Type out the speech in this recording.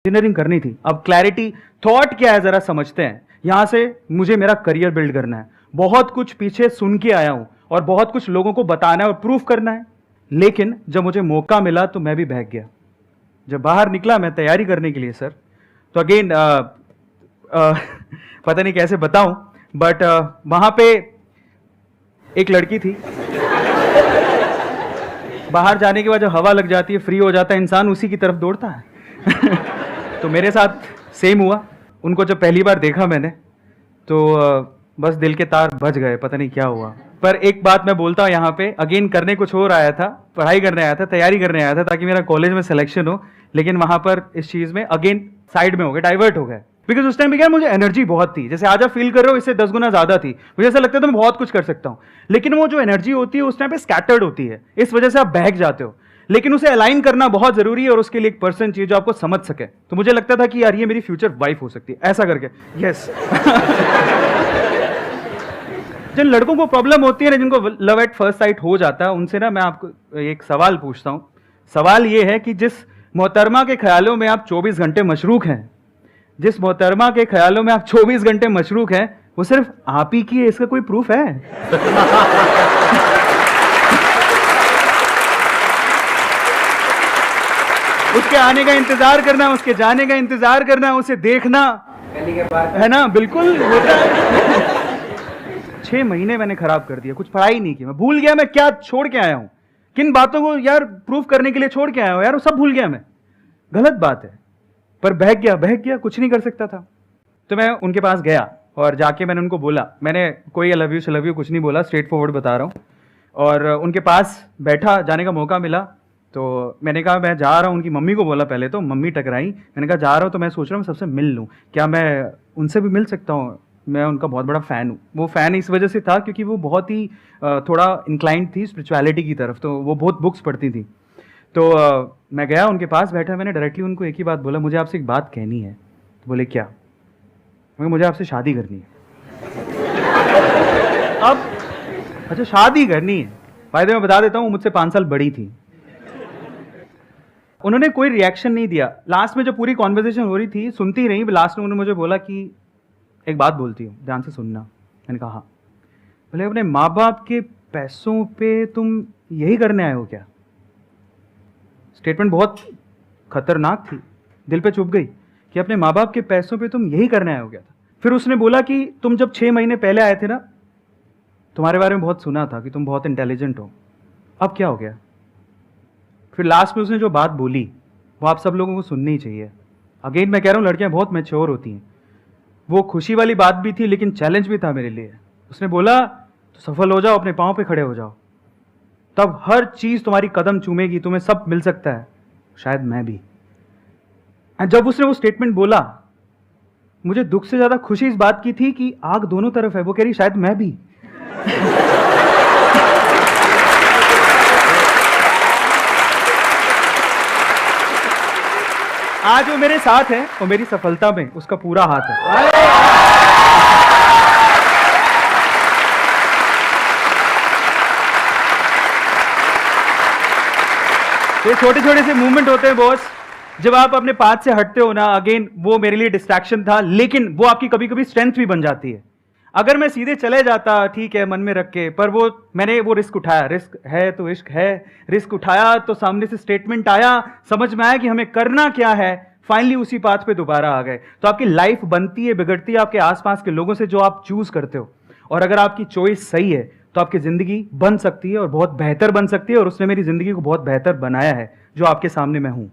Engineering करनी थी। अब क्लैरिटी थॉट क्या है जरा समझते हैं। यहां से मुझे मेरा करियर बिल्ड करना है, बहुत कुछ पीछे सुन के आया हूं और बहुत कुछ लोगों को बताना है और प्रूफ करना है। लेकिन जब मुझे मौका मिला तो मैं भी बहक गया। जब बाहर निकला मैं तैयारी करने के लिए सर, तो अगेन पता नहीं कैसे बताऊं, बट वहां पे एक लड़की थी। बाहर जाने के बाद जब हवा लग जाती है, फ्री हो जाता है इंसान, उसी की तरफ दौड़ता है। तो मेरे साथ सेम हुआ। उनको जब पहली बार देखा मैंने तो बस दिल के तार बज गए, पता नहीं क्या हुआ। पर एक बात मैं बोलता हूँ यहाँ पे, अगेन करने कुछ और आया था, पढ़ाई करने आया था, तैयारी करने आया था ताकि मेरा कॉलेज में सिलेक्शन हो, लेकिन वहां पर इस चीज में अगेन साइड में हो गए, डाइवर्ट हो गए। बिकॉज उस टाइम पे क्या मुझे एनर्जी बहुत थी, जैसे आज आप फील कर रहे हो इससे 10 गुना ज्यादा थी। मुझे ऐसा लगता था मैं बहुत कुछ कर सकता हूं, लेकिन वो जो एनर्जी होती है उस टाइम पे स्कैटर्ड होती है, इस वजह से आप बहक जाते हो। लेकिन उसे अलाइन करना बहुत जरूरी है और उसके लिए एक पर्सन चाहिए जो आपको समझ सके। तो मुझे लगता था कि यार ये मेरी फ्यूचर वाइफ हो सकती है, ऐसा करके। यस। जिन लड़कों को प्रॉब्लम होती है ना, जिनको लव एट फर्स्ट साइट हो जाता है, उनसे ना मैं आपको एक सवाल पूछता हूं। सवाल ये है कि जिस मोहतरमा के ख्यालों में आप 24 घंटे मशरूक हैं, जिस मोहतरमा के ख्यालों में आप 24 घंटे मशरूक हैं, वो सिर्फ आप ही की है, इसका कोई प्रूफ है? उसके आने का इंतजार करना, उसके जाने का इंतजार करना, उसे देखना, है ना? बिल्कुल होता है। 6 महीने मैंने खराब कर दिया, कुछ पढ़ाई नहीं की, मैं भूल गया मैं क्या छोड़ के आया हूं, किन बातों को यार प्रूफ करने के लिए छोड़ के आया हूं, यार वो सब भूल गया मैं। गलत बात है, पर बहक गया, कुछ नहीं कर सकता था। तो मैं उनके पास गया और जाके मैंने उनको बोला, मैंने कोई लव यू कुछ नहीं बोला, स्ट्रेट फॉरवर्ड बता रहा हूँ। और उनके पास बैठा, जाने का मौका मिला तो मैंने कहा मैं जा रहा हूँ। उनकी मम्मी को बोला पहले, तो मम्मी टकराई। मैंने कहा जा रहा हूँ तो मैं सोच रहा हूँ सबसे मिल लूँ, क्या मैं उनसे भी मिल सकता हूँ? मैं उनका बहुत बड़ा फ़ैन हूँ। वो फ़ैन इस वजह से था क्योंकि वो बहुत ही थोड़ा इंक्लाइंड थी स्पिरिचुअलिटी की तरफ, तो वो बहुत बुक्स पढ़ती थी। तो मैं गया उनके पास बैठा, मैंने डायरेक्टली उनको एक ही बात बोला, मुझे आपसे एक बात कहनी है। तो बोले क्या? मुझे आपसे शादी करनी है। अब अच्छा शादी करनी है, फायदे में बता देता हूँ, मुझसे 5 साल बड़ी थी। उन्होंने कोई रिएक्शन नहीं दिया। लास्ट में जब पूरी कॉन्वर्सेशन हो रही थी, सुनती रही, लास्ट में उन्होंने मुझे बोला कि एक बात बोलती हूँ, ध्यान से सुनना। मैंने कहा हाँ। बोले अपने माँ बाप के पैसों पे तुम यही करने आए हो क्या? स्टेटमेंट बहुत खतरनाक थी, दिल पे चुभ गई कि अपने माँ बाप के पैसों पे तुम यही करने आए हो क्या था। फिर उसने बोला कि तुम जब 6 महीने पहले आए थे ना, तुम्हारे बारे में बहुत सुना था कि तुम बहुत इंटेलिजेंट हो, अब क्या हो गया? फिर लास्ट में उसने जो बात बोली वो आप सब लोगों को सुननी चाहिए। अगेन मैं कह रहा हूँ, लड़कियां बहुत मैच्योर होती हैं। वो खुशी वाली बात भी थी लेकिन चैलेंज भी था मेरे लिए। उसने बोला तो सफल हो जाओ, अपने पाँव पे खड़े हो जाओ, तब हर चीज तुम्हारी कदम चूमेगी, तुम्हें सब मिल सकता है, शायद मैं भी। जब उसने वो स्टेटमेंट बोला, मुझे दुख से ज्यादा खुशी इस बात की थी कि आग दोनों तरफ है। वो कह रही शायद मैं भी। आज वो मेरे साथ है और मेरी सफलता में उसका पूरा हाथ है। ये छोटे छोटे से मूवमेंट होते हैं बॉस, जब आप अपने पाथ से हटते हो ना। अगेन वो मेरे लिए डिस्ट्रैक्शन था, लेकिन वो आपकी कभी कभी स्ट्रेंथ भी बन जाती है। अगर मैं सीधे चले जाता, ठीक है, मन में रख के, पर मैंने वो रिस्क उठाया। रिस्क है तो इश्क है। रिस्क उठाया तो सामने से स्टेटमेंट आया, समझ में आया कि हमें करना क्या है, फाइनली उसी पाथ पे दोबारा आ गए। तो आपकी लाइफ बनती है, बिगड़ती है आपके आसपास के लोगों से जो आप चूज करते हो। और अगर आपकी चॉइस सही है तो आपकी जिंदगी बन सकती है और बहुत बेहतर बन सकती है। और उसने मेरी जिंदगी को बहुत बेहतर बनाया है, जो आपके सामने मैं हूं।